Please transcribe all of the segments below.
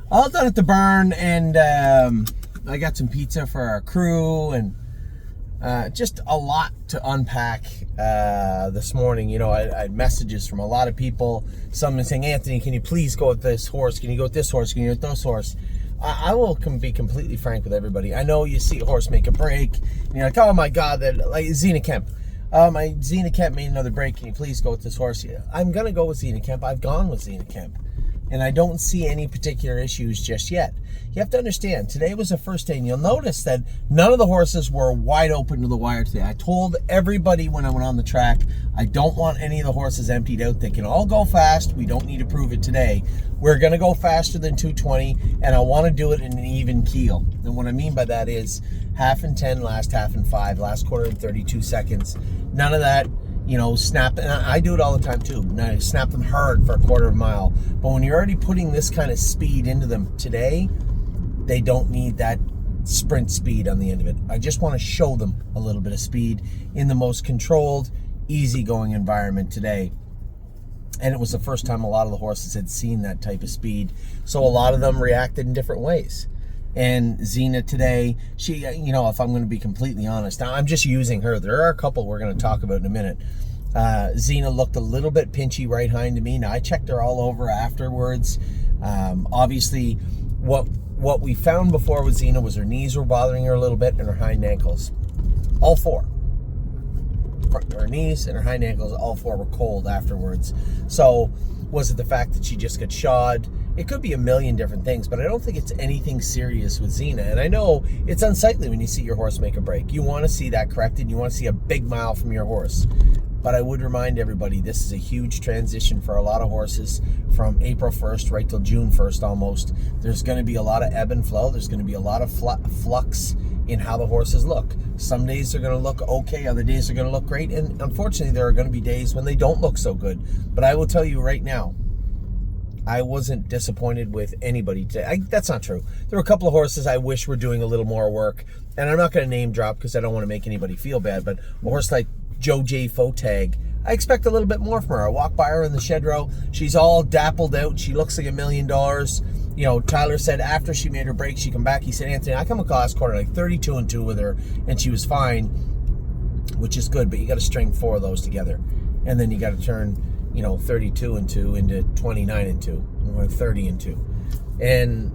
All done at the barn, and I got some pizza for our crew, and just a lot to unpack this morning. You know, I had messages from a lot of people. Some saying, Anthony, can you please go with this horse? Can you go with this horse? Can you go with this horse? I will be completely frank with everybody. I know you see a horse make a break, and you're like, oh my God, that like Zena Kemp. My Zena Kemp made another break. Can you please go with this horse? I'm going to go with Zena Kemp. I've gone with Zena Kemp. And I don't see any particular issues just yet. You have to understand, today was the first day, and you'll notice that none of the horses were wide open to the wire today. I told everybody when I went on the track, I don't want any of the horses emptied out. They can all go fast. We don't need to prove it today. We're going to go faster than 220, and I want to do it in an even keel. And what I mean by that is half in 10, last half in 5, last quarter in 32 seconds. None of that, you know, snap. And I do it all the time too. Now, I snap them hard for a quarter of a mile. But when you're already putting this kind of speed into them today, they don't need that sprint speed on the end of it. I just want to show them a little bit of speed in the most controlled, easygoing environment today. And it was the first time a lot of the horses had seen that type of speed. So a lot of them reacted in different ways. And Zena today, she, you know, if I'm going to be completely honest, now I'm just using her. There are a couple we're going to talk about in a minute. Zena looked a little bit pinchy right hind to me. Now I checked her all over afterwards. Obviously, what we found before with Zena was her knees were bothering her a little bit and her hind ankles. All four. Her knees and her hind ankles, all four were cold afterwards. So was it the fact that she just got shod? It could be a million different things, but I don't think it's anything serious with Zena. And I know it's unsightly when you see your horse make a break. You want to see that corrected. You want to see a big mile from your horse. But I would remind everybody, this is a huge transition for a lot of horses from April 1st right till June 1st almost. There's going to be a lot of ebb and flow. There's going to be a lot of flux in how the horses look. Some days they're going to look okay. Other days they're going to look great. And unfortunately, there are going to be days when they don't look so good. But I will tell you right now, I wasn't disappointed with anybody today. That's not true. There were a couple of horses I wish were doing a little more work. And I'm not going to name drop because I don't want to make anybody feel bad. But a horse like Joe J. Fotag, I expect a little bit more from her. I walked by her in the shed row. She's all dappled out. She looks like $1 million. You know, Tyler said after she made her break, she come back. He said, Anthony, I come across quarter like 32-2 with her, and she was fine, which is good. But you got to string 4 of those together, and then you got to turn, you know, 32-2 into 29-2 or 30-2, and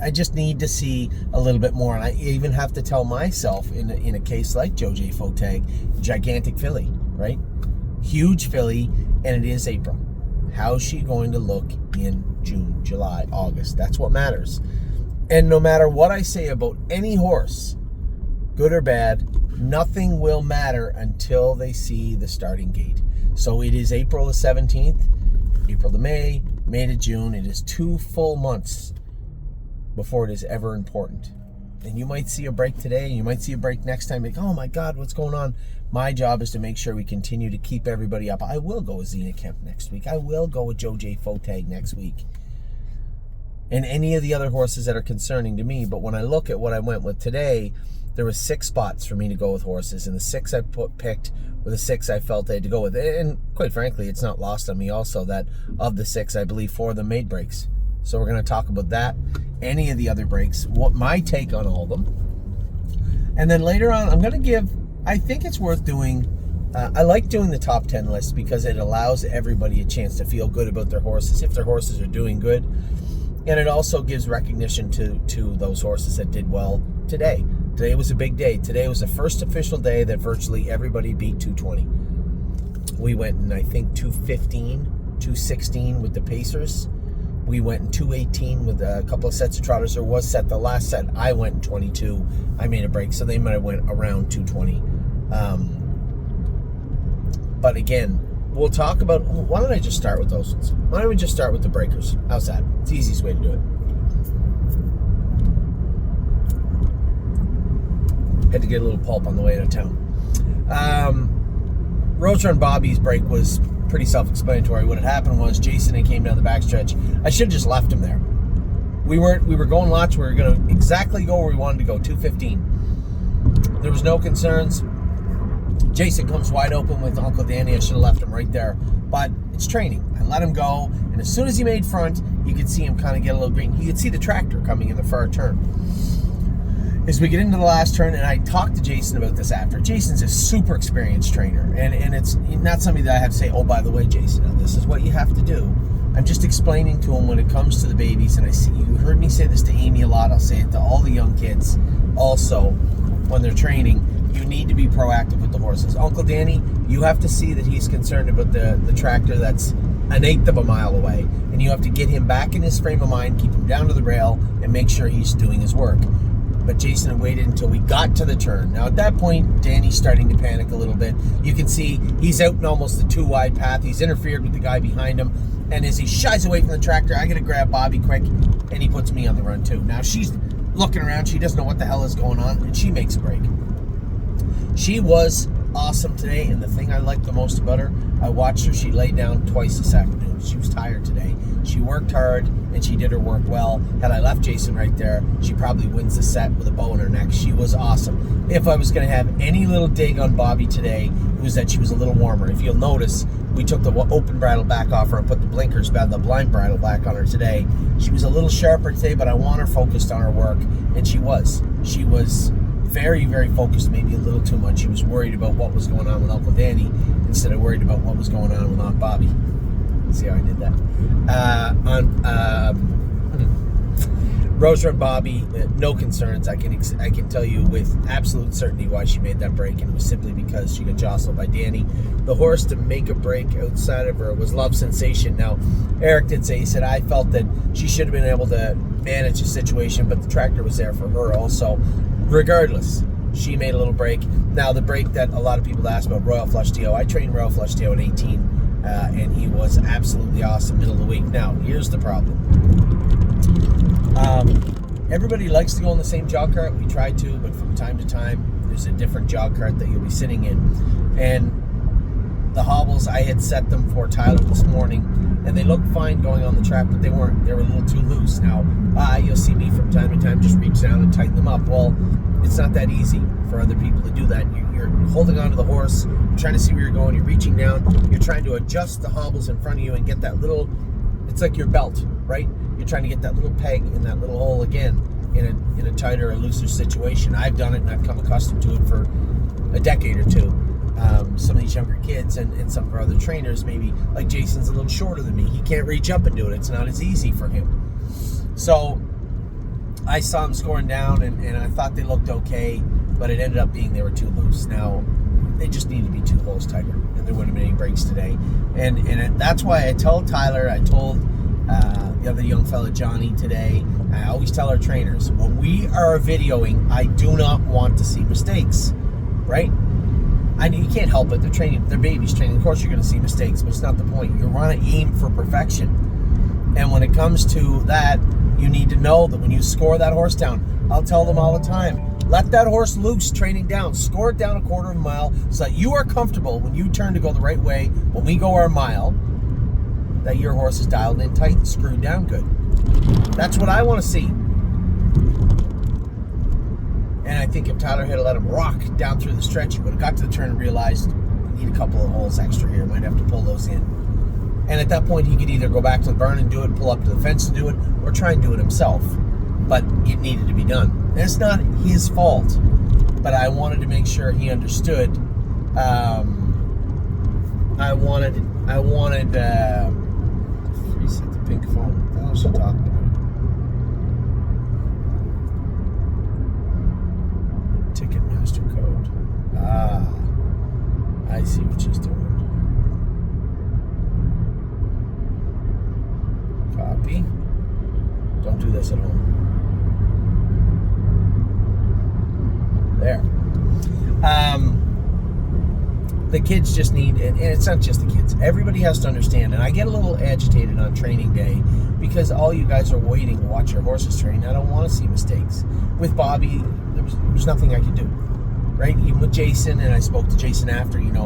I just need to see a little bit more. And I even have to tell myself in a case like Joe J. Fotag, gigantic filly, right? Huge filly, and it is April. How's she going to look in June, July, August? That's what matters. And no matter what I say about any horse, good or bad, nothing will matter until they see the starting gate. So it is April the 17th, April to May, May to June. It is 2 full months before it is ever important. And you might see a break today, you might see a break next time. Like, oh my God, what's going on? My job is to make sure we continue to keep everybody up. I will go with Zena Kemp next week. I will go with Joe J. Fotag next week. And any of the other horses that are concerning to me. But when I look at what I went with today, there were 6 spots for me to go with horses. And the 6 I picked were the 6 I felt I had to go with. And quite frankly, it's not lost on me also that of the 6, I believe 4 of them made breaks. So we're going to talk about that, any of the other breaks, what my take on all of them. And then later on, I'm going to give, I think it's worth doing, I like doing the top 10 list because it allows everybody a chance to feel good about their horses if their horses are doing good. And it also gives recognition to those horses that did well today. Today was a big day. Today was the first official day that virtually everybody beat 220. We went in, I think, 215, 216 with the Pacers. We went in 218 with a couple of sets of trotters. There was set, the last set, I went in 22. I made a break, so they might have went around 220. But again, we'll talk about, why don't I just start with those ones? Why don't we just start with the breakers? How's that? It's the easiest way to do it. Had to get a little pulp on the way out of town. Rose Run Bobby's break was pretty self-explanatory. What had happened was Jason and came down the backstretch. I should have just left him there. We were going lots. We were going to exactly go where we wanted to go, 215. There was no concerns. Jason comes wide open with Uncle Danny. I should have left him right there. but it's training. I let him go, and as soon as he made front, you could see him kind of get a little green. You could see the tractor coming in the far turn. As we get into the last turn, and I talked to Jason about this after. Jason's a super experienced trainer, and it's not something that I have to say, oh, by the way, Jason, this is what you have to do. I'm just explaining to him when it comes to the babies, and I see, you heard me say this to Amy a lot, I'll say it to all the young kids also, when they're training, you need to be proactive with the horses. Uncle Danny, you have to see that he's concerned about the tractor that's 1/8 of a mile away, and you have to get him back in his frame of mind, keep him down to the rail, and make sure he's doing his work. But Jason had waited until we got to the turn. Now at that point, Danny's starting to panic a little bit. You can see he's out in almost the 2-wide path. He's interfered with the guy behind him. And as he shies away from the tractor, I gotta grab Bobby quick, and he puts me on the run too. Now she's looking around, she doesn't know what the hell is going on, and she makes a break. She was awesome today, and the thing I liked the most about her, I watched her, she laid down twice this afternoon. She was tired today. She worked hard, and she did her work well. Had I left Jason right there, she probably wins the set with a bow in her neck. She was awesome. If I was going to have any little dig on Bobby today, it was that she was a little warmer. If you'll notice, we took the open bridle back off her and put the blinkers back, the blind bridle back on her today. She was a little sharper today, but I want her focused on her work, and she was. She was very, very focused, maybe a little too much. She was worried about what was going on with Uncle Danny instead of worried about what was going on with Aunt Bobby. See how I did that? Rosa and Bobby, no concerns. I can tell you with absolute certainty why she made that break, and it was simply because she got jostled by Danny. The horse to make a break outside of her was Love Sensation. Now, Eric did say, he said, I felt that she should have been able to manage the situation, but the tractor was there for her also. Regardless, she made a little break. Now, the break that a lot of people asked about, Royal Flush Dio, I trained Royal Flush Dio at 18. And he was absolutely awesome middle of the week. Now, here's the problem. Everybody likes to go in the same jog cart. We try to, but from time to time, there's a different jog cart that you'll be sitting in. And the hobbles, I had set them for Tyler this morning, and they looked fine going on the track, but they weren't. They were a little too loose. Now, you'll see me from time to time just reach down and tighten them up. Well, it's not that easy for other people to do that. You're holding onto the horse, you're trying to see where you're going, you're reaching down, you're trying to adjust the hobbles in front of you and get that little, it's like your belt, right? You're trying to get that little peg in that little hole again in a tighter or looser situation. I've done it, and I've come accustomed to it for a decade or two. Some of these younger kids and some of our other trainers, maybe like Jason's a little shorter than me. He can't reach up and do it. It's not as easy for him. So I saw him scoring down, and I thought they looked okay, but it ended up being they were too loose. Now, they just need to be 2 holes tighter, and there wouldn't have been any breaks today. And that's why I told Tyler, I told the other young fella, Johnny, today, I always tell our trainers, when we are videoing, I do not want to see mistakes, right? You can't help it. They're training, they're babies training. Of course you're going to see mistakes, but it's not the point. You want to aim for perfection. And when it comes to that, you need to know that when you score that horse down, I'll tell them all the time, let that horse loose training down. Score it down 1/4 of a mile so that you are comfortable when you turn to go the right way, when we go our mile, that your horse is dialed in tight and screwed down good. That's what I want to see. And I think if Tyler had let him rock down through the stretch, he would have got to the turn and realized we need a couple of holes extra here. Might have to pull those in. And at that point, he could either go back to the barn and do it, pull up to the fence and do it, or try and do it himself. But it needed to be done. And it's not his fault, but I wanted to make sure he understood. I wanted reset the pink phone. What the hell is she talking about? Ticketmaster code. I see what she's doing. Copy. Don't do this at home. There. The kids just need, and it's not just the kids, everybody has to understand, and I get a little agitated on training day because all you guys are waiting to watch your horses train. I don't want to see mistakes. With Bobby, there's nothing I could do, right? Even with Jason, and I spoke to Jason after, you knew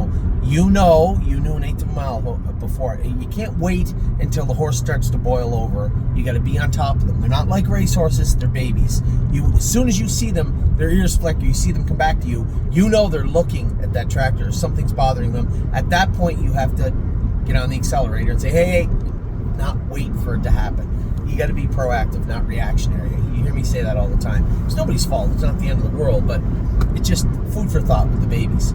an 1/8 of a mile before. You can't wait until the horse starts to boil over. You got to be on top of them. They're not like race horses, they're babies. As soon as you see them, their ears flicker, you see them come back to you, they're looking at that tractor, something's bothering them. At that point, you have to get on the accelerator and say, hey, not wait for it to happen. You got to be proactive, not reactionary. You hear me say that all the time. It's nobody's fault. It's not the end of the world, but it's just food for thought with the babies.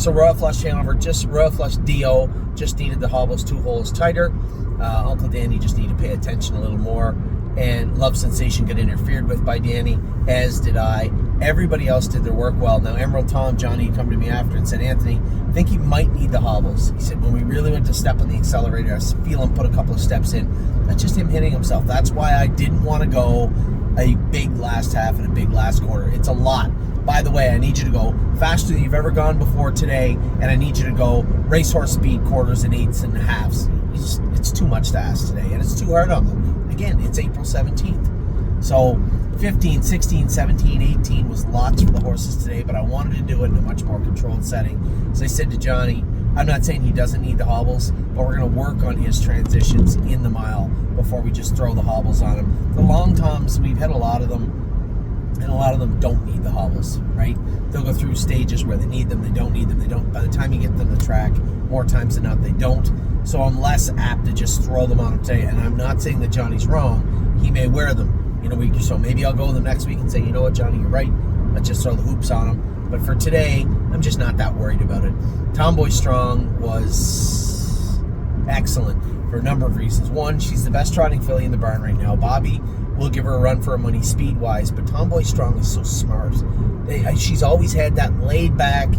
So Royal Flush Hanover, just Royal Flush DO, just needed the hobbles 2 holes tighter. Uncle Danny just needed to pay attention a little more. And Love Sensation got interfered with by Danny, as did I. Everybody else did their work well. Now, Emerald Tom, Johnny, come to me after and said, Anthony, I think he might need the hobbles. He said, when we really went to step on the accelerator, I feel him put a couple of steps in. That's just him hitting himself. That's why I didn't want to go a big last half and a big last quarter. It's a lot. By the way, I need you to go faster than you've ever gone before today, and I need you to go racehorse speed, quarters and eighths and halves. It's too much to ask today, and it's too hard on them. Again, it's April 17th. So 15, 16, 17, 18 was lots for the horses today, but I wanted to do it in a much more controlled setting. So I said to Johnny, I'm not saying he doesn't need the hobbles, but we're going to work on his transitions in the mile before we just throw the hobbles on him. The long toms, we've had a lot of them, and a lot of them don't need the hobbles, right? They'll go through stages where they need them, they don't need them, they don't. By the time you get them to track, more times than not, they don't. So I'm less apt to just throw them on him today. And I'm not saying that Johnny's wrong. He may wear them in a week or so. Maybe I'll go with him next week and say, you know what, Johnny, you're right. Let's just throw the hoops on him. But for today, I'm just not that worried about it. Tomboy Strong was excellent for a number of reasons. One, she's the best trotting filly in the barn right now. Bobby will give her a run for her money speed-wise, but Tomboy Strong is so smart. She's always had that laid-back,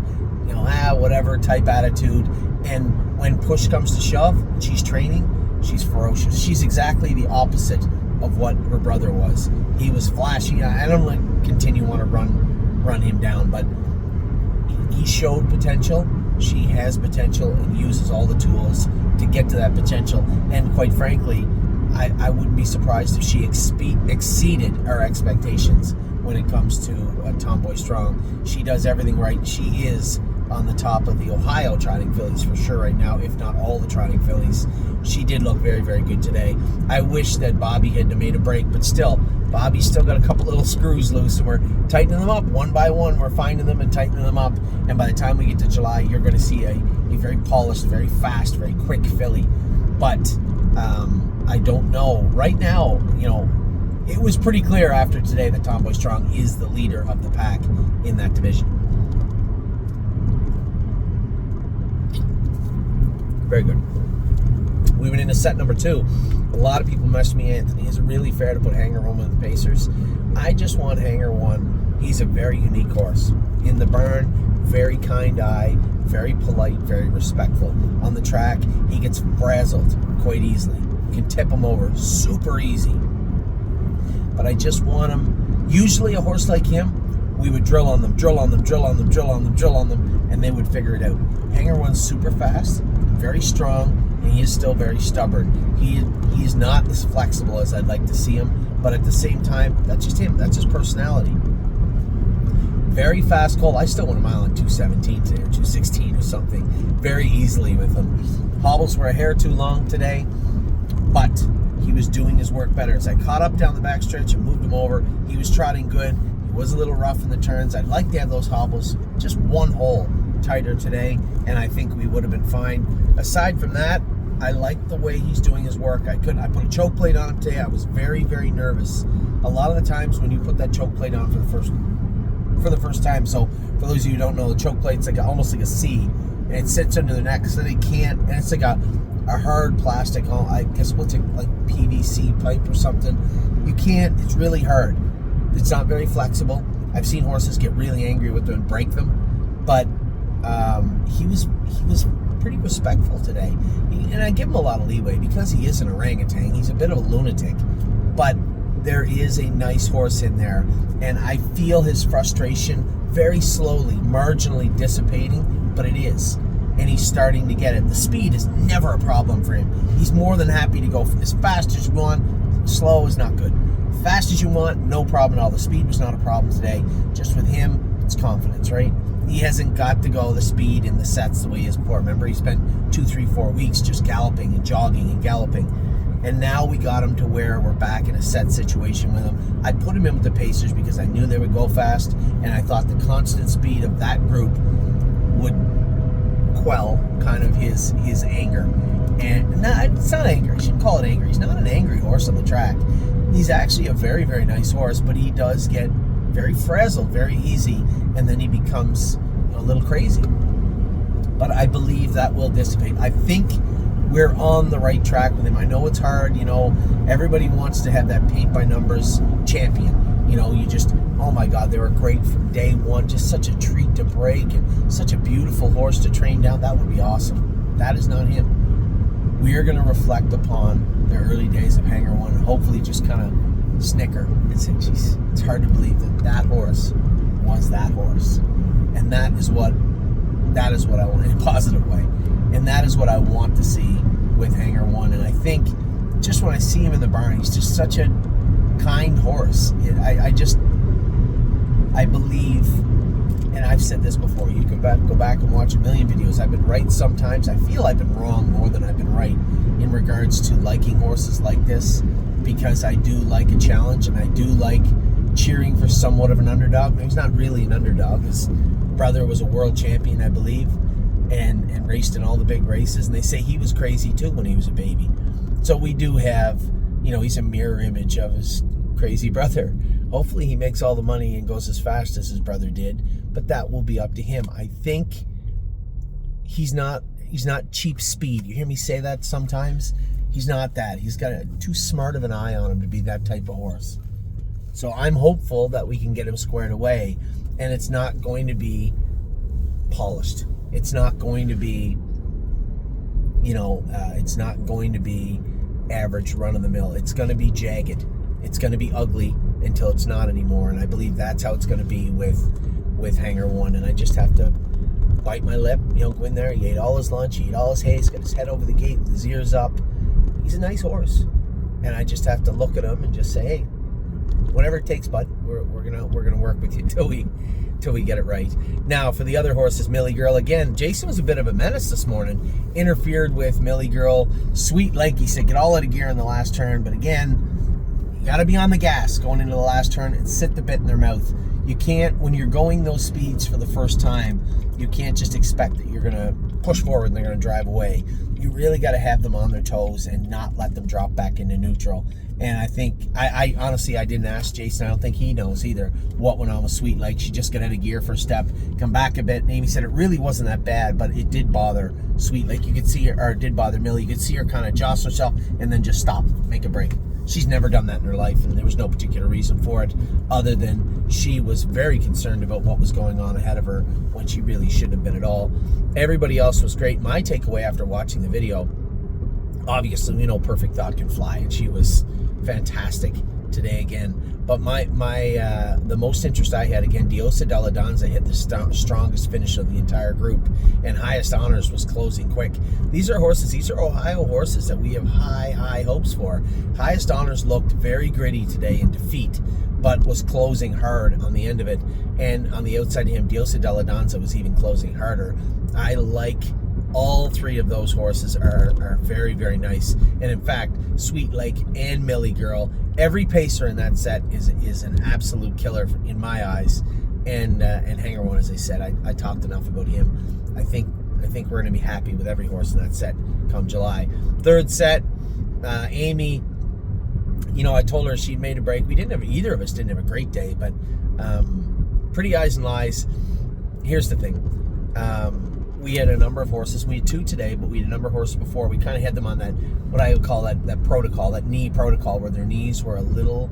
whatever type attitude, and when push comes to shove, she's training, she's ferocious. She's exactly the opposite of what her brother was. He was flashy. I don't want to run him down, but he showed potential. She has potential and uses all the tools to get to that potential, and quite frankly, I wouldn't be surprised if she exceeded our expectations when it comes to Tomboy Strong. She does everything right. She is on the top of the Ohio trotting fillies for sure right now, if not all the trotting fillies. She did look very, very good today. I wish that Bobby had made a break, but still, Bobby's still got a couple little screws loose, and we're tightening them up one by one. We're finding them and tightening them up, and by the time we get to July, you're going to see a very polished, very fast, very quick filly. But I don't know. Right now, it was pretty clear after today that Tomboy Strong is the leader of the pack in that division. Very good. We went into set number 2. A lot of people messaged me, Anthony, is it really fair to put Hangar One with the Pacers? I just want Hangar One. He's a very unique horse. In the barn, very kind eye, very polite, very respectful. On the track, he gets frazzled quite easily. You can tip him over super easy. But I just want him. Usually a horse like him, we would drill on them, and they would figure it out. Hangar One's super fast, very strong, and he is still very stubborn. He is not as flexible as I'd like to see him, but at the same time, that's just him. That's his personality. Very fast colt. I still went a mile in 2:17 today, or 2:16 or something, very easily with him. Hobbles were a hair too long today, but he was doing his work better. As I caught up down the backstretch and moved him over, he was trotting good. He was a little rough in the turns. I'd like to have those hobbles just one hole tighter today, and I think we would have been fine. Aside from that, I like the way he's doing his work. I put a choke plate on him today. I was very, very nervous. A lot of the times when you put that choke plate on for the first time, so for those of you who don't know, the choke plate's almost like a C, and it sits under the neck, so they can't, and it's like a hard plastic, I guess what's it, like PVC pipe or something. You can't, it's really hard. It's not very flexible. I've seen horses get really angry with them and break them, but he was pretty respectful today, and I give him a lot of leeway because he is an orangutan. He's a bit of a lunatic, but there is a nice horse in there, and I feel his frustration very slowly, marginally dissipating, but it is, and he's starting to get it. The speed is never a problem for him. He's more than happy to go as fast as you want. Slow is not good. Fast as you want, no problem at all. The speed was not a problem today. Just with him, it's confidence, right? He hasn't got to go the speed in the sets the way he has before. Remember, he spent 2, 3, 4 weeks just galloping and jogging and galloping. And now we got him to where we're back in a set situation with him. I put him in with the Pacers because I knew they would go fast, and I thought the constant speed of that group would quell kind of his anger. And it's not anger. I shouldn't call it anger. He's not an angry horse on the track. He's actually a very, very nice horse, but he does get very frazzled very easy, and then he becomes a little crazy. But I believe that will dissipate. I think we're on the right track with him. I know it's hard. Everybody wants to have that paint by numbers champion. You just, oh my God, they were great from day one. Just such a treat to break and such a beautiful horse to train down. That would be awesome. That is not him. We are going to reflect upon the early days of Hangar One and hopefully just kind of snicker and say, geez, it's hard to believe that horse was that horse. And that is what I want, in a positive way. And that is what I want to see with Hangar One. And I think just when I see him in the barn, he's just such a kind horse. I believe, and I've said this before, you can go back and watch a million videos. I've been right sometimes. I feel I've been wrong more than I've been right in regards to liking horses like this, because I do like a challenge and I do like cheering for somewhat of an underdog. He's not really an underdog. His brother was a world champion, I believe, and raced in all the big races. And they say he was crazy too when he was a baby. So we do have, he's a mirror image of his crazy brother. Hopefully he makes all the money and goes as fast as his brother did, but that will be up to him. I think he's not cheap speed. You hear me say that sometimes? He's not that. He's got too smart of an eye on him to be that type of horse. So I'm hopeful that we can get him squared away, and it's not going to be polished. It's not going to be, it's not going to be average run-of-the-mill. It's going to be jagged. It's going to be ugly until it's not anymore, and I believe that's how it's going to be with Hangar One. And I just have to bite my lip, go in there. He ate all his lunch, he ate all his hay, he's got his head over the gate with his ears up. He's a nice horse, and I just have to look at him and just say, hey, whatever it takes, bud, we're gonna work with you till we get it right. Now for the other horses, Millie Girl, again, Jason was a bit of a menace this morning, interfered with Millie Girl. Sweet Lake, he said, get all out of gear in the last turn, but again, you got to be on the gas going into the last turn and sit the bit in their mouth. You can't, when you're going those speeds for the first time, you can't just expect that you're going to push forward and they're going to drive away. You really got to have them on their toes and not let them drop back into neutral. And I think, I honestly, I didn't ask Jason. I don't think he knows either what went on with Sweet Lake. She just got out of gear for a step, come back a bit. And Amy said it really wasn't that bad, but it did bother Sweet Lake. You could see her, or it did bother Millie. You could see her kind of jostle herself and then just stop, make a break. She's never done that in her life, and there was no particular reason for it other than she was very concerned about what was going on ahead of her when she really shouldn't have been at all. Everybody else was great. My takeaway after watching the video, obviously, we know Perfect Thought can fly, and she was fantastic today again. But the most interest I had, again, Diosa Della Danza hit the strongest finish of the entire group, and Highest Honors was closing quick. These are horses, these are Ohio horses that we have high hopes for. Highest Honors looked very gritty today in defeat, but was closing hard on the end of it. And on the outside of him, Diosa Della Danza was even closing harder. I like all three of those horses are very, very nice. And in fact, Sweet Lake and Millie Girl, every pacer in that set is an absolute killer in my eyes. And Hangar One, as I said, I talked enough about him. I think we're going to be happy with every horse in that set come July. Third set, Amy, I told her she'd made a break. Either of us didn't have a great day, but Pretty Eyes and Lies. Here's the thing. We had a number of horses. We had two today, but we had a number of horses before. We kind of had them on that, what I would call that protocol, that knee protocol, where their knees were a little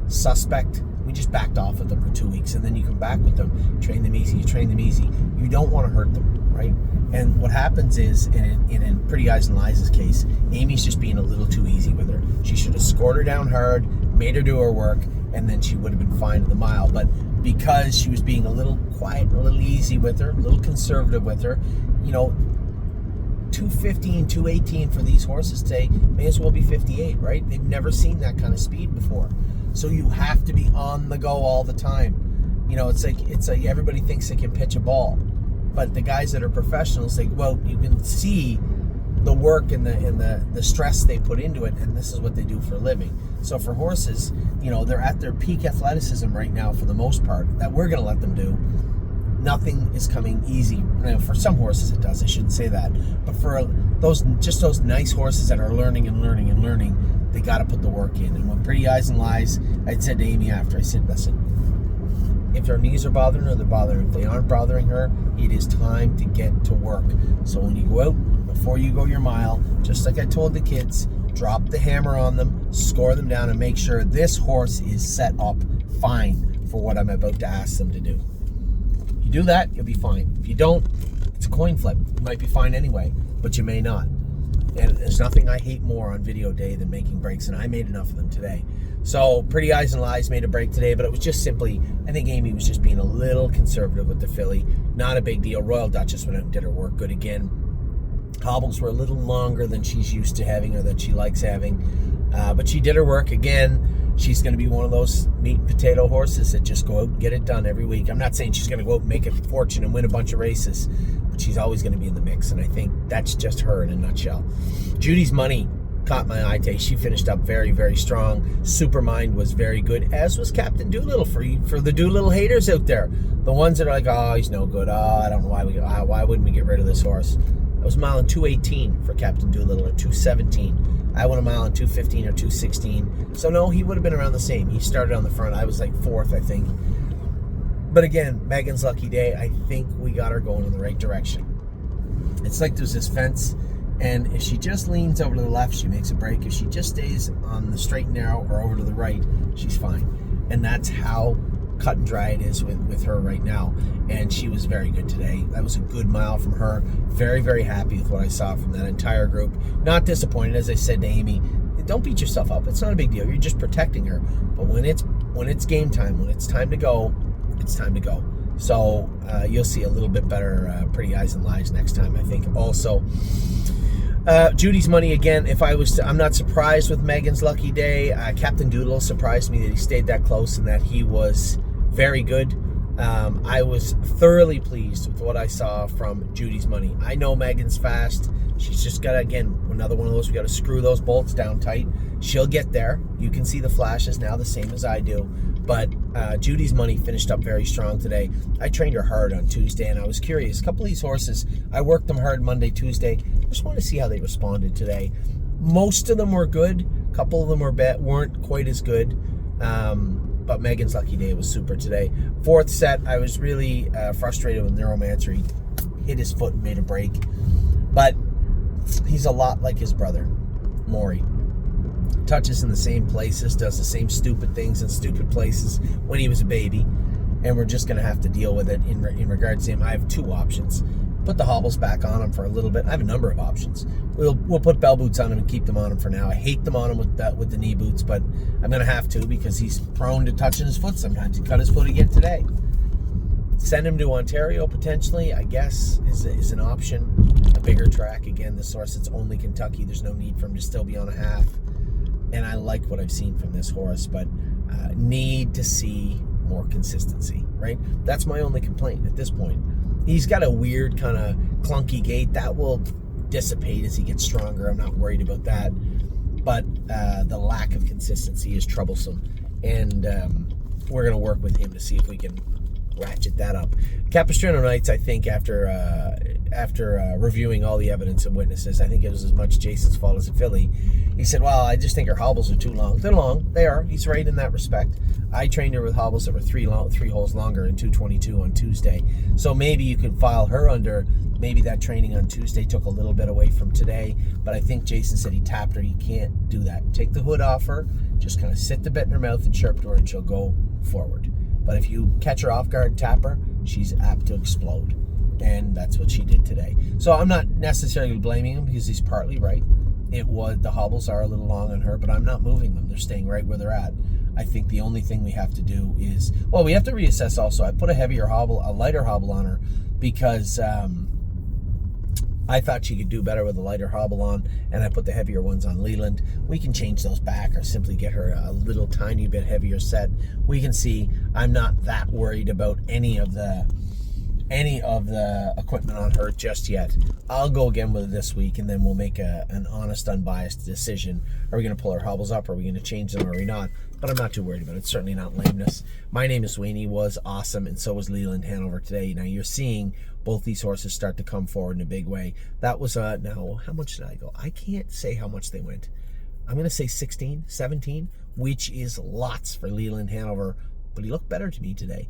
suspect. We just backed off with them for 2 weeks, and then you come back with them, train them easy, you train them easy. You don't want to hurt them, right? And what happens is, in Pretty Eyes and Lies' case, Amy's just being a little too easy with her. She should have scored her down hard, made her do her work, and then she would have been fine in the mile. But because she was being a little quiet, a little easy with her, a little conservative with her, 215, 218 for these horses today may as well be 58, right? They've never seen that kind of speed before. So you have to be on the go all the time. It's like everybody thinks they can pitch a ball, but the guys that are professionals, you can see the work and the stress they put into it, and this is what they do for a living. So for horses, they're at their peak athleticism right now for the most part, that we're going to let them do. Nothing is coming easy. Now, for some horses it does, I shouldn't say that. But for those nice horses that are learning, they got to put the work in. And when Pretty Eyes and Lies, I said to Amy after, I said, listen, if their knees are bothering her, they're bothering her. If they aren't bothering her, it is time to get to work. So when you go out, before you go your mile, just like I told the kids, drop the hammer on them, score them down, and make sure this horse is set up fine for what I'm about to ask them to do. You do that, you'll be fine. If you don't, it's a coin flip. You might be fine anyway, but you may not. And there's nothing I hate more on video day than making breaks, and I made enough of them today. So Pretty Eyes and Lies made a break today, but it was just simply, I think Amy was just being a little conservative with the filly. Not a big deal. Royal Duchess went out and did her work good again. Hobbles were a little longer than she's used to having or that she likes having. But she did her work again. She's going to be one of those meat and potato horses that just go out and get it done every week. I'm not saying she's going to go out and make a fortune and win a bunch of races, but she's always going to be in the mix, and I think that's just her in a nutshell. Judy's Money caught my eye today. She finished up very, very strong. Supermind was very good, as was Captain Doolittle for the Doolittle haters out there. The ones that are like, oh, he's no good. Oh, I don't know why wouldn't we get rid of this horse? I was a mile in 2:18 for Captain Doolittle, or 2:17. I went a mile in 2:15 or 2:16. So no, he would have been around the same. He started on the front. I was like fourth, I think. But again, Megan's lucky day. I think we got her going in the right direction. It's like there's this fence, and if she just leans over to the left, she makes a break. If she just stays on the straight and narrow or over to the right, she's fine. And that's how cut and dry it is with her right now. And she was very good today. That was a good mile from her. Very, very happy with what I saw from that entire group. Not disappointed, as I said to Amy, don't beat yourself up. It's not a big deal. You're just protecting her. But when it's game time, when it's time to go, it's time to go. So you'll see a little bit better Pretty Eyes and Lies next time, I think. Also, Judy's Money again. I'm not surprised with Megan's lucky day. Captain Doodle surprised me that he stayed that close and that he was very good. I was thoroughly pleased with what I saw from Judy's Money. I know Megan's fast. She's just got to, again, another one of those, we got to screw those bolts down tight. She'll get there. You can see the flashes now, the same as I do. But Judy's Money finished up very strong today. I trained her hard on Tuesday, and I was curious. A couple of these horses, I worked them hard Monday, Tuesday. I just wanted to see how they responded today. Most of them were good. A couple of them weren't quite as good. But Megan's lucky day was super today. Fourth set, I was really frustrated with Neuromancer. He hit his foot and made a break. But he's a lot like his brother, Maury. Touches in the same places, does the same stupid things in stupid places when he was a baby. And we're just going to have to deal with it in regards to him. I have two options. Put the hobbles back on him for a little bit. I have a number of options. We'll put bell boots on him and keep them on him for now. I hate them on him with the knee boots, but I'm going to have to because he's prone to touching his foot sometimes. He cut his foot again today. Send him to Ontario potentially, I guess, is an option. A bigger track. Again, this horse, it's only Kentucky. There's no need for him to still be on a half. And I like what I've seen from this horse, but need to see more consistency, right? That's my only complaint at this point. He's got a weird kind of clunky gait. That will dissipate as he gets stronger. I'm not worried about that. But the lack of consistency is troublesome. And we're going to work with him to see if we can ratchet that up. Capistrano Nights, I think, after reviewing all the evidence and witnesses, I think it was as much Jason's fault as a filly. He said, well, I just think her hobbles are too long. They're long. They are. He's right in that respect. I trained her with hobbles that were three holes longer in 2:22 on Tuesday. So maybe you could file her under, maybe that training on Tuesday took a little bit away from today. But I think Jason said he tapped her. You can't do that. Take the hood off her. Just kind of sit the bit in her mouth and chirp to her and she'll go forward. But if you catch her off guard, tap her, she's apt to explode. And that's what she did today. So I'm not necessarily blaming him because he's partly right. The hobbles are a little long on her, but I'm not moving them. They're staying right where they're at. I think the only thing we have to do is, well, we have to reassess also. I put a lighter hobble on her because I thought she could do better with a lighter hobble on, and I put the heavier ones on Leland. We can change those back or simply get her a little tiny bit heavier set. We can see I'm not that worried about any of the any of the equipment on her just yet. I'll go again with it this week, and then we'll make an honest, unbiased decision. Are we going to pull our hobbles up? Are we going to change them? Or are we not? But I'm not too worried about it. It's certainly not lameness. My Name is Sweeney was awesome, and so was Leland Hanover today. Now you're seeing both these horses start to come forward in a big way. That was, now, how much did I go? I can't say how much they went. I'm going to say 16, 17, which is lots for Leland Hanover, but he looked better to me today.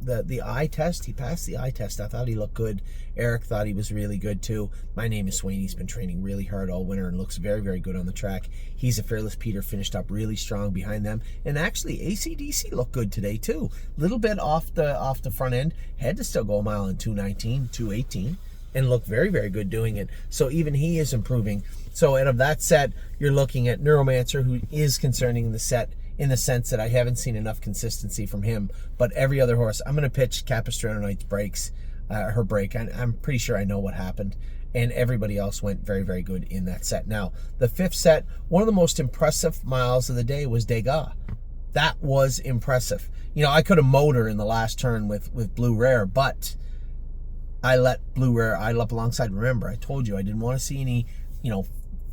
The eye test, he passed the eye test. I thought he looked good. Eric thought he was really good too. My Name is Sweeney. He's been training really hard all winter and looks very, very good on the track. He's a Fearless Peter, finished up really strong behind them. And actually, AC/DC looked good today too. Little bit off the front end. Had to still go a mile in 2:19, 2:18, and looked very, very good doing it. So even he is improving. So out of that set, you're looking at Neuromancer, who is concerning the set, in the sense that I haven't seen enough consistency from him. But every other horse, I'm going to pitch Capistrano Knight's breaks, her break. I'm pretty sure I know what happened. And everybody else went very, very good in that set. Now, the fifth set, one of the most impressive miles of the day was Degas. That was impressive. You know, I could have mowed her in the last turn with Blue Rare, but I let Blue Rare idle up alongside. Remember, I told you I didn't want to see any,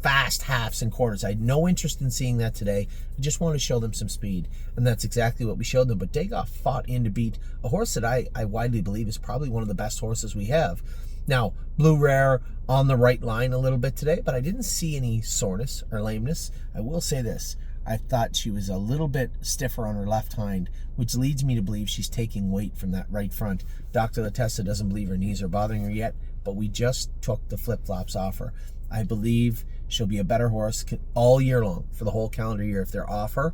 fast halves and quarters. I had no interest in seeing that today. I just wanted to show them some speed, and that's exactly what we showed them. But Degas fought in to beat a horse that I widely believe is probably one of the best horses we have. Now, Blue Rare on the right line a little bit today, but I didn't see any soreness or lameness. I will say this. I thought she was a little bit stiffer on her left hind, which leads me to believe she's taking weight from that right front. Dr. Latessa doesn't believe her knees are bothering her yet, but we just took the flip-flops off her. I believe she'll be a better horse all year long, for the whole calendar year, if they're off her.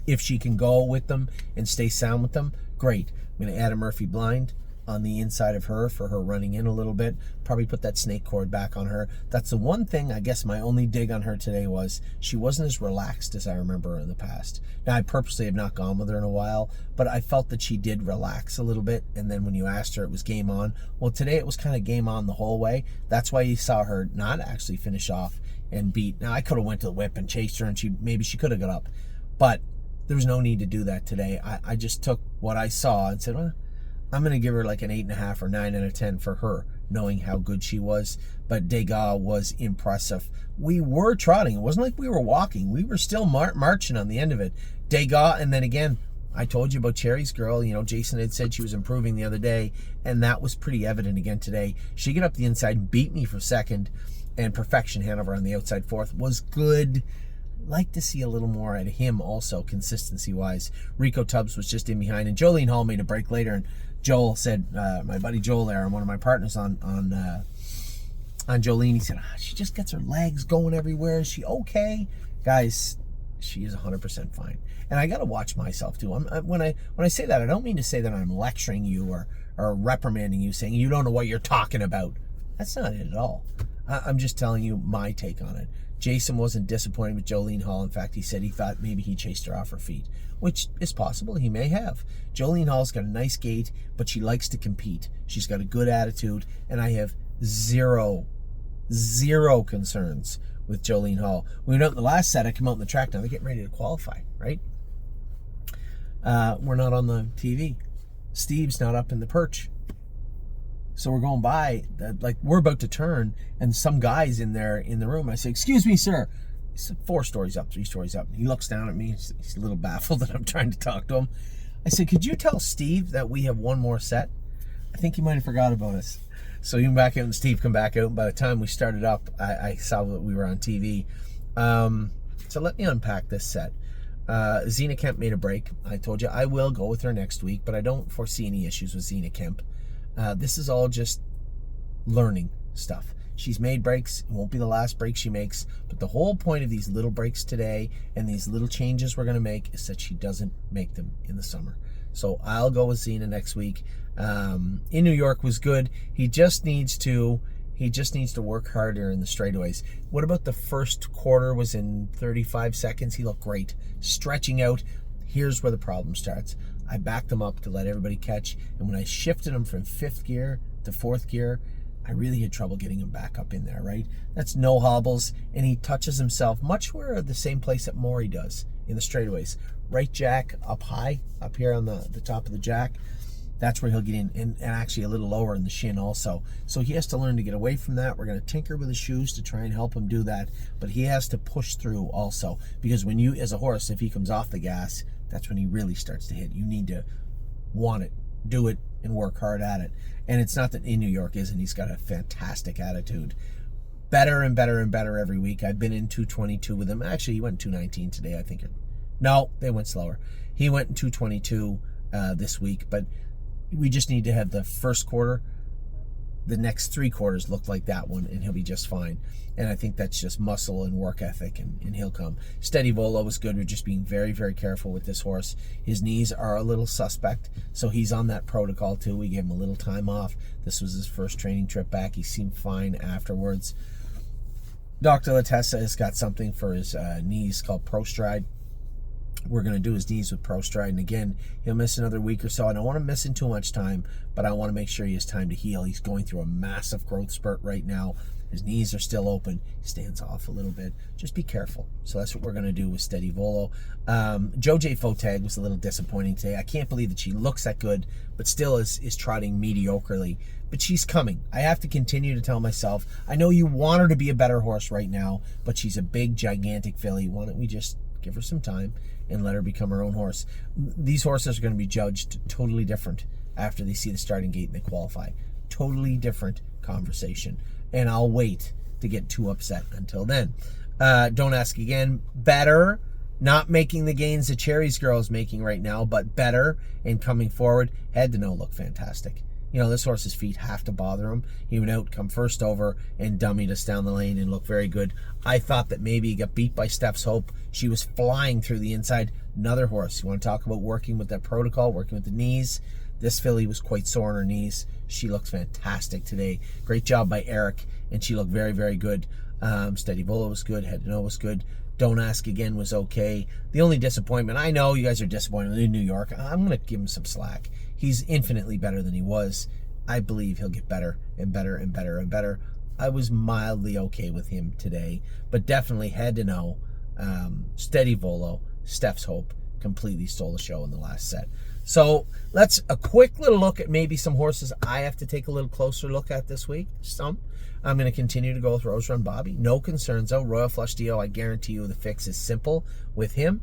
If she can go with them and stay sound with them, great. I'm going to add a Murphy blind on the inside of her for her running in a little bit. Probably put that snake cord back on her. That's the one thing, I guess my only dig on her today was she wasn't as relaxed as I remember her in the past. Now, I purposely have not gone with her in a while, but I felt that she did relax a little bit, and then when you asked her, it was game on. Well, today it was kind of game on the whole way. That's why you saw her not actually finish off and beat. Now, I could have went to the whip and chased her, and maybe she could have got up, but there was no need to do that today. I just took what I saw and said, well, I'm going to give her like an 8.5 or 9 out of 10 for her, knowing how good she was. But Degas was impressive. We were trotting. It wasn't like we were walking. We were still marching on the end of it. Degas, and then again, I told you about Cherry's girl. Jason had said she was improving the other day, and that was pretty evident again today. She got up the inside and beat me for second, and Perfection Hanover on the outside fourth was good. Like to see a little more out of him also, consistency-wise. Rico Tubbs was just in behind, and Jolene Hall made a break later, and Joel said, my buddy Joel there, and one of my partners on Jolene, he said, she just gets her legs going everywhere. Is she okay? Guys, she is 100% fine. And I got to watch myself too. When I say that, I don't mean to say that I'm lecturing you or reprimanding you, saying you don't know what you're talking about. That's not it at all. I'm just telling you my take on it. Jason wasn't disappointed with Jolene Hall. In fact, he said he thought maybe he chased her off her feet, which is possible. He may have. Jolene Hall's got a nice gait, but she likes to compete. She's got a good attitude, and I have zero concerns with Jolene Hall. We went out in the last set. I come out in the track now. They're getting ready to qualify, right? We're not on the TV. Steve's not up in the perch. So we're going by, like we're about to turn, and some guy's in there in the room. I say, "Excuse me, sir." He's 4 stories up, 3 stories up. He looks down at me. He's a little baffled that I'm trying to talk to him. I said, "Could you tell Steve that we have one more set?" I think he might have forgot about us. So he went back out, and Steve come back out. And by the time we started up, I saw that we were on TV. So let me unpack this set. Zena Kemp made a break. I told you I will go with her next week, but I don't foresee any issues with Zena Kemp. This is all just learning stuff. She's made breaks. It won't be the last break she makes. But the whole point of these little breaks today and these little changes we're going to make is that she doesn't make them in the summer. So I'll go with Zena next week. In New York was good. He just needs to work harder in the straightaways. What about the first quarter was in 35 seconds? He looked great. Stretching out. Here's where the problem starts. I backed him up to let everybody catch, and when I shifted him from 5th gear to 4th gear, I really had trouble getting him back up in there, right? That's no hobbles, and he touches himself much where the same place that Maury does in the straightaways. Right jack up high, up here on the top of the jack. That's where he'll get in, and actually a little lower in the shin also. So he has to learn to get away from that. We're going to tinker with his shoes to try and help him do that, but he has to push through also, because when you, as a horse, if he comes off the gas, that's when he really starts to hit. You need to want it, do it, and work hard at it. And it's not that in New York isn't. He's got a fantastic attitude. Better and better and better every week. I've been in 222 with him. Actually, he went 219 today, I think. No, they went slower. He went in 222 this week, but we just need to have the first quarter, the next 3 quarters look like that one, and he'll be just fine. And I think that's just muscle and work ethic, and he'll come. Steady Volo was good. We're just being very, very careful with this horse. His knees are a little suspect, so he's on that protocol too. We gave him a little time off. This was his first training trip back. He seemed fine afterwards. Dr. Latessa has got something for his knees called ProStride. We're going to do his knees with ProStride, and again, he'll miss another week or so. I don't want to miss him too much time, but I want to make sure he has time to heal. He's going through a massive growth spurt right now. His knees are still open. He stands off a little bit. Just be careful. So that's what we're going to do with Steady Volo. Joj Fotag was a little disappointing today. I can't believe that she looks that good, but still is trotting mediocrely. But she's coming. I have to continue to tell myself, I know you want her to be a better horse right now, but she's a big, gigantic filly. Why don't we just give her some time and let her become her own horse? These horses are going to be judged totally different after they see the starting gate and they qualify. Totally different conversation. And I'll wait to get too upset until then. Don't ask again. Better. Not making the gains that Cherry's girl is making right now, but better and coming forward. Head to no look fantastic. You know, this horse's feet have to bother him. He went out, come first over, and dummied us down the lane and looked very good. I thought that maybe he got beat by Steph's Hope. She was flying through the inside. Another horse. You want to talk about working with that protocol, working with the knees? This filly was quite sore on her knees. She looks fantastic today. Great job by Eric, and she looked very, very good. Steady Volo was good. Head to No was good. Don't Ask Again was okay. The only disappointment, I know you guys are disappointed in New York. I'm going to give him some slack. He's infinitely better than he was. I believe he'll get better and better and better and better. I was mildly okay with him today, but definitely Head to No, Steady Volo, Steph's Hope completely stole the show in the last set. So let's a quick little look at maybe some horses I have to take a little closer look at this week. I'm going to continue to go with Rose Run Bobby. No concerns though. Royal Flush Dio, I guarantee you the fix is simple with him.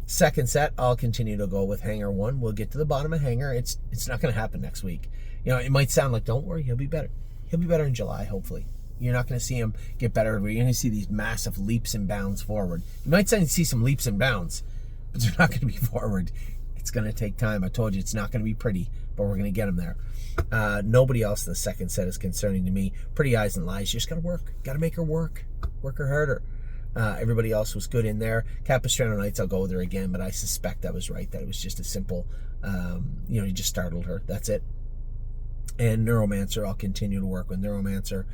Second set, I'll continue to go with Hangar One. We'll get to the bottom of Hangar. It's not going to happen next week. You know, it might sound like, don't worry, he'll be better. He'll be better in July, hopefully. You're not going to see him get better. You're going to see these massive leaps and bounds forward. You might see some leaps and bounds, but they're not going to be forward. It's going to take time. I told you it's not going to be pretty, but we're going to get him there. Nobody else in the second set is concerning to me. Pretty Eyes and Lies, you just got to work. Got to make her work. Work her harder. Everybody else was good in there. Capistrano Nights, I'll go with her again, but I suspect I was right, that it was just a simple, you just startled her. That's it. And Neuromancer, I'll continue to work with Neuromancer.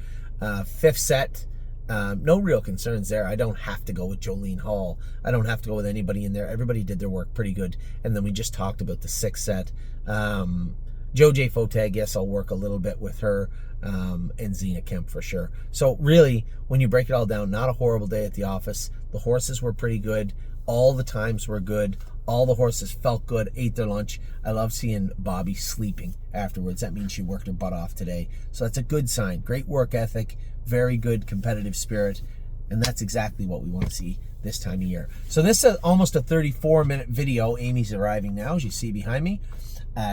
Fifth set, no real concerns there. I don't have to go with Jolene Hall. I don't have to go with anybody in there. Everybody did their work pretty good. And then we just talked about the sixth set. Joj Fotag, yes, I'll work a little bit with her. And Zena Kemp for sure. So really, when you break it all down, not a horrible day at the office. The horses were pretty good. All the times were good. All the horses felt good, ate their lunch. I love seeing Bobby sleeping afterwards. That means she worked her butt off today. So that's a good sign. Great work ethic, very good competitive spirit, and that's exactly what we want to see this time of year. So this is almost a 34-minute video. Amy's arriving now, as you see behind me.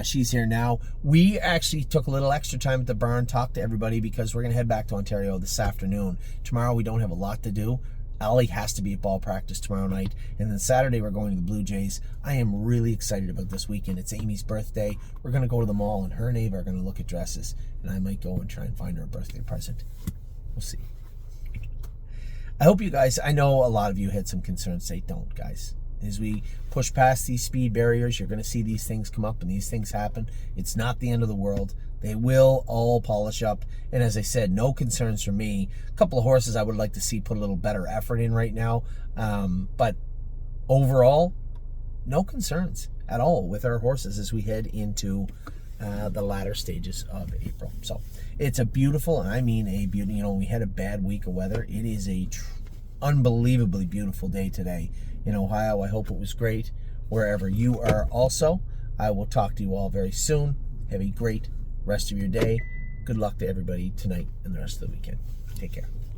She's here now. We actually took a little extra time at the barn, talked to everybody, because we're going to head back to Ontario this afternoon. Tomorrow we don't have a lot to do. Ollie has to be at ball practice tomorrow night. And then Saturday we're going to the Blue Jays. I am really excited about this weekend. It's Amy's birthday. We're going to go to the mall, and her and Ava are going to look at dresses. And I might go and try and find her a birthday present. We'll see. I hope you guys, I know a lot of you had some concerns. Say don't, guys. As we push past these speed barriers, you're going to see these things come up and these things happen. It's not the end of the world. They will all polish up. And as I said, no concerns for me. A couple of horses I would like to see put a little better effort in right now. But overall, no concerns at all with our horses as we head into the latter stages of April. So it's a beautiful, and I mean a beautiful, we had a bad week of weather. It is a unbelievably beautiful day today in Ohio. I hope it was great wherever you are also. I will talk to you all very soon. Have a great rest of your day. Good luck to everybody tonight and the rest of the weekend. Take care.